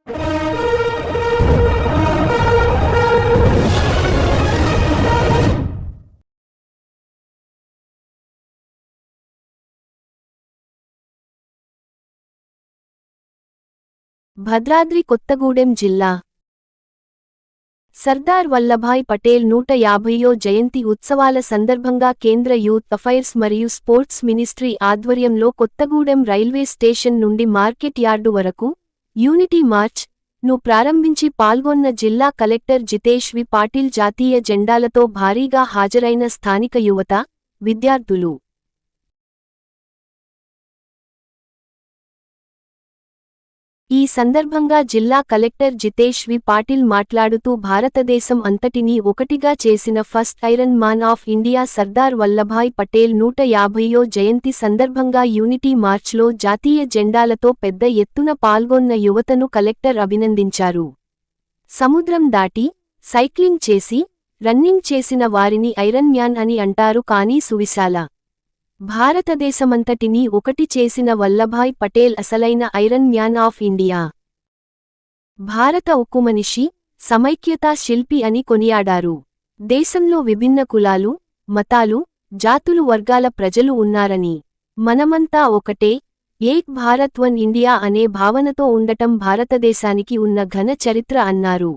భద్రాద్రి కొత్తగూడెం జిల్లా సర్దార్ వల్లభాయ్ పటేల్ 150వ జయంతి ఉత్సవాల సందర్భంగా కేంద్ర యూత్ అఫైర్స్ మరియు స్పోర్ట్స్ మినిస్ట్రీ ఆధ్వర్యంలో కొత్తగూడెం రైల్వే స్టేషన్ నుండి మార్కెట్ యార్డు వరకు యూనిటీ మార్చ్ ను ప్రారంభించి పాల్గొన్న జిల్లా కలెక్టర్ జితేష్ వి పాటిల్ జాతీయ జెండాలతో భారీగా హాజరైన స్థానిక యువత, విద్యార్థులు. ఈ సందర్భంగా జిల్లా కలెక్టర్ జితేష్ వి పాటిల్ మాట్లాడుతూ భారతదేశం అంతటినీ ఒకటిగా చేసిన first iron man of India Sardar Vallabhbhai Patel 150వ జయంతి సందర్భంగా యూనిటీ మార్చ్లో జాతీయ జెండాలతో పెద్ద ఎత్తున పాల్గొన్న యువతను కలెక్టర్ అభినందించారు. సముద్రం దాటి, సైక్లింగ్ చేసి, రన్నింగ్ చేసిన వారిని ఐరన్ మ్యాన్ అని అంటారు కానీ సువిశాల భారతదేశమంతటినీ ఒకటి చేసిన వల్లభాయ్ పటేల్ అసలైన ఐరన్ మ్యాన్ ఆఫ్ ఇండియా. భారత ఉక్కుమనిషి, సమైక్యతా శిల్పి అని కొనియాడారు. దేశంలో విభిన్న కులాలు, మతాలు, జాతులు వర్గాల ప్రజలు ఉన్నారని, మనమంతా ఒకటే, ఏక్ భారత్ వన్ ఇండియా అనే భావనతో ఉండటం భారతదేశానికి ఉన్న ఘన చరిత్ర అన్నారు.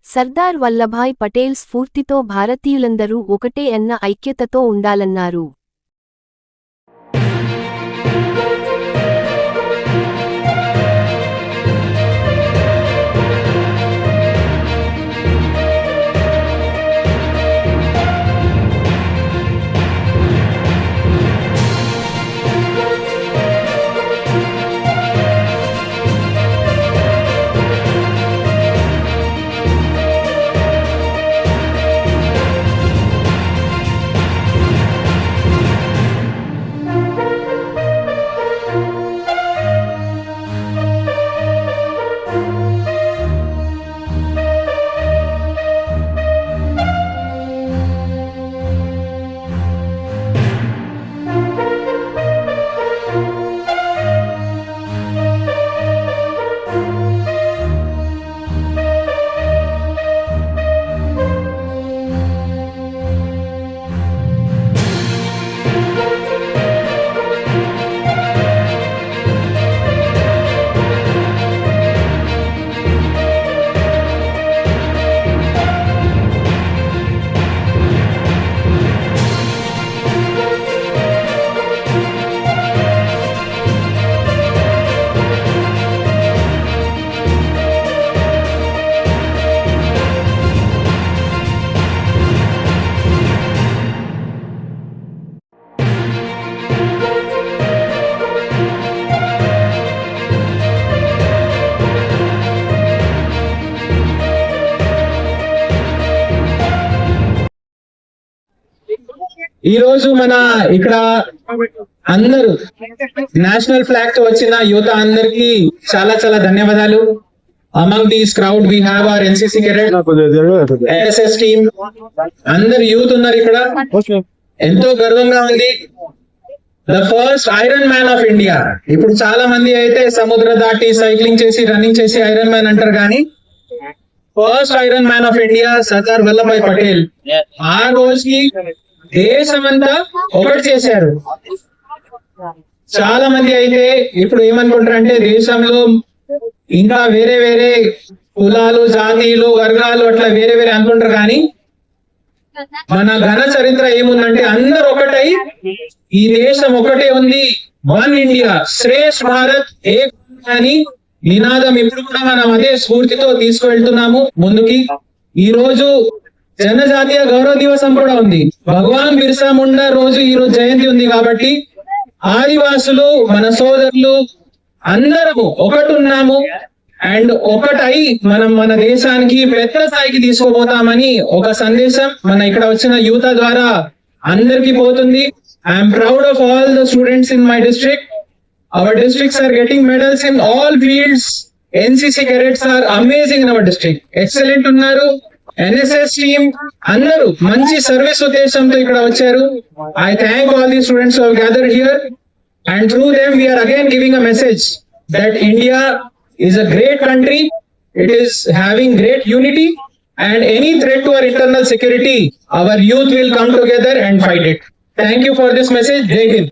సర్దార్ వల్లభాయ్ పటేల్ స్ఫూర్తితో భారతీయులందరూ ఒకటే అన్న ఐక్యతతో ఉండాలన్నారు. ఈ రోజు మన ఇక్కడ అందరూ నేషనల్ ఫ్లాగ్ తో వచ్చిన యువత అందరికి చాలా చాలా ధన్యవాదాలు. Among these crowd we have our NCC cadet, SS team, అందరు యూత్ ఉన్నారు ఇక్కడ. ఎంతో గర్వంగా ఉంది. The first iron man of India. ఇప్పుడు చాలా మంది అయితే సముద్ర దాటి, సైక్లింగ్ చేసి, రన్నింగ్ చేసి ఐరన్ మ్యాన్ అంటారు, కానీ first iron man of India Sardar Vallabhbhai Patel ఆ రోజుకి దేశమంతా ఒకటి చేశారు. చాలా మంది అయితే ఇప్పుడు ఏమనుకుంటారు అంటే దేశంలో ఇంకా వేరే వేరే కులాలు, జాతీయులు, వర్గాలు అట్లా వేరే వేరే అనుకుంటారు, కానీ మన ఘన చరిత్ర ఏముందంటే అందరు ఒకటై ఈ దేశం ఒకటే ఉంది. వన్ ఇండియా, శ్రేష్ఠ భారత్, ఏక్ అని నినాదం ఇప్పుడు కూడా మనం అదే స్ఫూర్తితో తీసుకువెళ్తున్నాము ముందుకి. ఈ రోజు జనజాతీయ గౌరవ దివసం కూడా ఉంది. భగవాన్ బిర్సా ముండా రోజు ఈ రోజు జయంతి ఉంది కాబట్టి ఆదివాసులు, మన సోదరులు అందరము ఒకటున్నాము. అండ్ ఒకటై మనం మన దేశానికి పెద్ద స్థాయికి తీసుకుపోతామని ఒక సందేశం మన ఇక్కడ వచ్చిన యువత ద్వారా అందరికి పోతుంది. I'm proud of all the students in my district. Our districts are getting medals in all fields. NCC cadets are amazing in our district. Excellent ఉన్నారు. ఎన్ఎస్ఎస్ టీమ్ అందరూ మంచి సర్వీస్ ఉద్దేశంతో ఇక్కడ వచ్చారు. I thank all the students who have gathered here, and through them we are again giving a message that India is a great country. It is having great unity, and any threat to our internal security, our youth will come together and fight it. Thank you for this message. Jai Hind.